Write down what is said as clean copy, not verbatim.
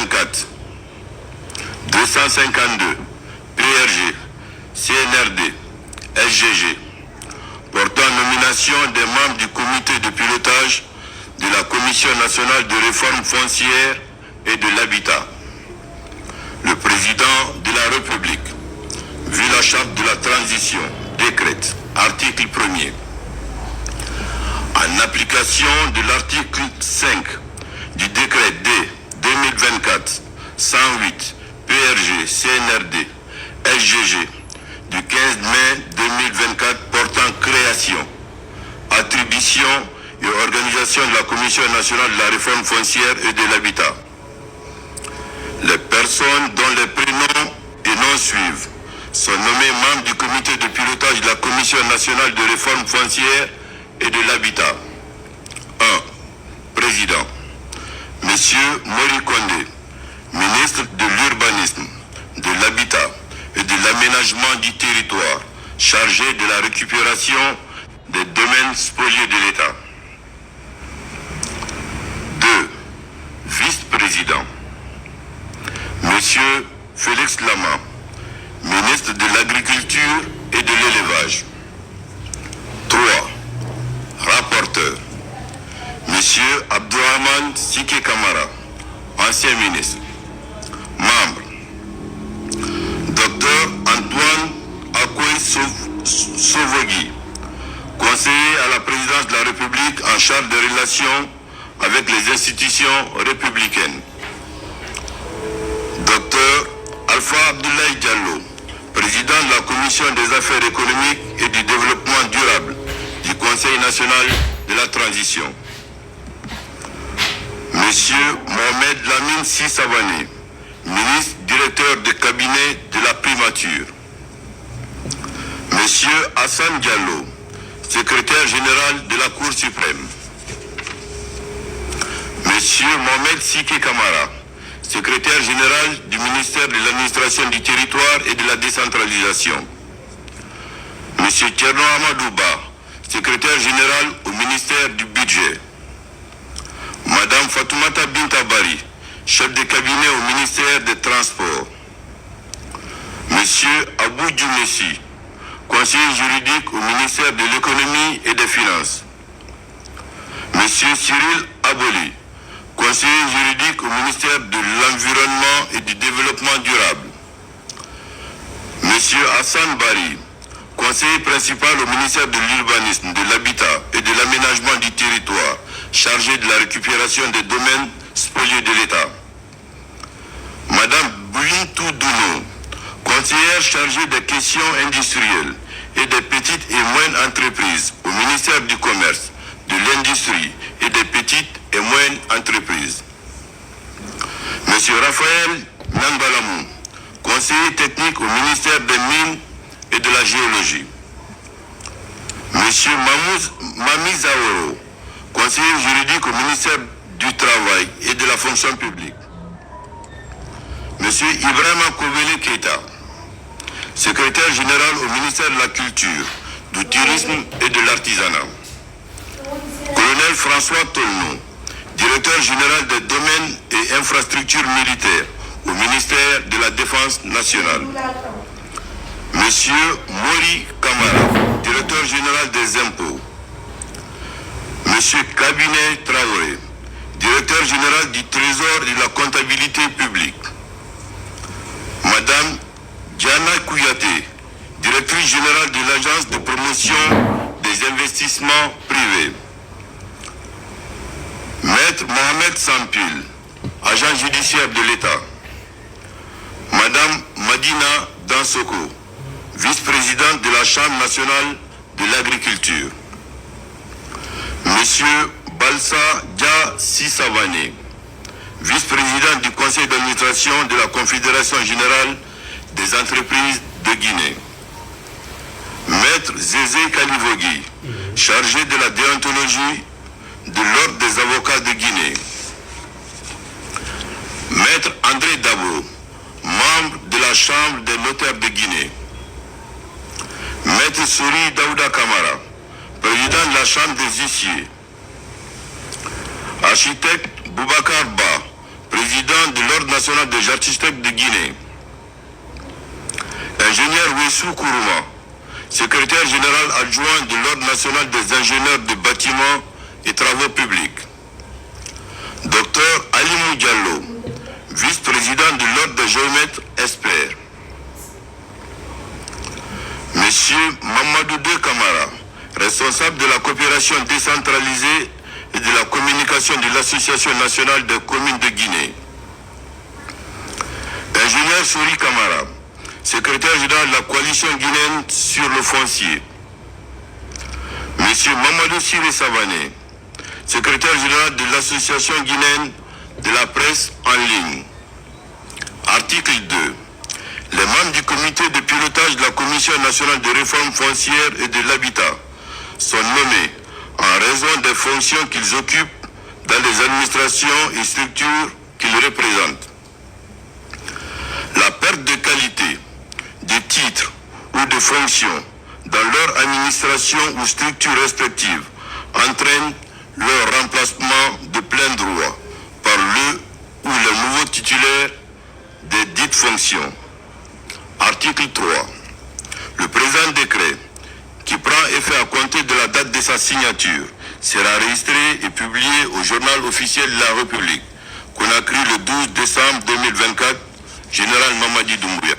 2024, 252 PRG, CNRD, SGG, portant nomination des membres du comité de pilotage de la Commission nationale de réforme foncière et de l'habitat. Le président de la République, vu la charte de la transition, décrète, article 1er, en application de l'article 5 du décret D 2024-108 PRG CNRD SGG du 15 mai 2024 portant création, attribution et organisation de la Commission nationale de la réforme foncière et de l'habitat. Les personnes dont les prénoms et noms suivent sont nommées membres du comité de pilotage de la Commission nationale de réforme foncière et de l'habitat. 1. Président. Monsieur Mori Kondé, ministre de l'Urbanisme, de l'Habitat et de l'Aménagement du territoire, chargé de la récupération des domaines spoliés de l'État. 2. Vice-président. Monsieur Félix Lama, ministre de l'Agriculture et de l'Élevage. 3. Rapporteur. Monsieur Abdourahmane Sike Kamara, ancien ministre. Membre. Docteur Antoine Akoy Sovogui, conseiller à la présidence de la République en charge des relations avec les institutions républicaines. Docteur Alpha Abdoulaye Diallo, président de la Commission des affaires économiques et du développement durable du Conseil national de la transition. Monsieur Mohamed Lamine Sissavané, ministre directeur de cabinet de la primature. Monsieur Hassan Diallo, secrétaire général de la Cour suprême. Monsieur Mohamed Sike Kamara, secrétaire général du ministère de l'administration du territoire et de la décentralisation. Monsieur Tcherno Amadouba, secrétaire général au ministère du budget. Madame Fatoumata Bintabari, chef de cabinet au ministère des Transports. Monsieur Abou Djoumessi, conseiller juridique au ministère de l'économie et des finances. Monsieur Cyril Aboli, conseiller juridique au ministère de l'Environnement et du Développement durable. Monsieur Hassan Bari, conseiller principal au ministère de l'Urbanisme, de l'Habitat et de l'Aménagement du territoire, chargé de la récupération des domaines spoliés de l'État. Madame Bouintou Douno, conseillère chargée des questions industrielles et des petites et moyennes entreprises au ministère du Commerce, de l'Industrie et des petites et moyennes entreprises. Monsieur Raphaël Nangalamou, conseiller technique au ministère des Mines et de la Géologie. Monsieur Mami Zaoro, conseiller juridique au ministère du Travail et de la Fonction publique. Monsieur Ibrahima Kobele Keita, secrétaire général au ministère de la Culture, du Tourisme et de l'Artisanat. Colonel François Tolno, directeur général des domaines et infrastructures militaires au ministère de la Défense nationale. Monsieur Mori Kamara, directeur général des impôts. Monsieur Kabinet Traoré, directeur général du Trésor et de la comptabilité publique. Madame Diana Kouyaté, directrice générale de l'Agence de promotion des investissements privés. Maître Mohamed Sampil, agent judiciaire de l'État. Madame Madina Dansoko, vice-présidente de la Chambre nationale de l'agriculture. Monsieur Balsa Dia Sissavané, vice-président du conseil d'administration de la Confédération générale des entreprises de Guinée. Maître Zézé Kalivogui, chargé de la déontologie de l'Ordre des avocats de Guinée. Maître André Dabo, membre de la Chambre des notaires de Guinée. Maître Souri Daouda Kamara, président de la Chambre des huissiers. Architecte Boubacar Ba, président président de l'Ordre national des architectes de Guinée. Ingénieur Wessou Kourouma, secrétaire général adjoint de l'Ordre national des ingénieurs de bâtiments et travaux publics. Dr Alimou Diallo, vice-président de l'Ordre des géomètres experts. Monsieur Mamadou De Camara, responsable de la coopération décentralisée et de la communication de l'Association nationale des communes de Guinée. Ingénieur Souri Camara, secrétaire général de la coalition guinéenne sur le foncier. Monsieur Mamadou Siré Savané, secrétaire général de l'Association guinéenne de la presse en ligne. Article 2. Les membres du comité de pilotage de la Commission nationale de réforme foncière et de l'habitat sont nommés en raison des fonctions qu'ils occupent dans les administrations et structures qu'ils représentent. La perte de qualité, de titres ou de fonctions dans leur administration ou structure respective entraîne leur remplacement de plein droit par le ou le nouveau titulaire des dites fonctions. Article 3. Le présent décret, qui prend effet à compter de la date de sa signature, sera enregistré et publié au journal officiel de la République, Conakry le 12 décembre 2024, Général Mamadi Doumbouya.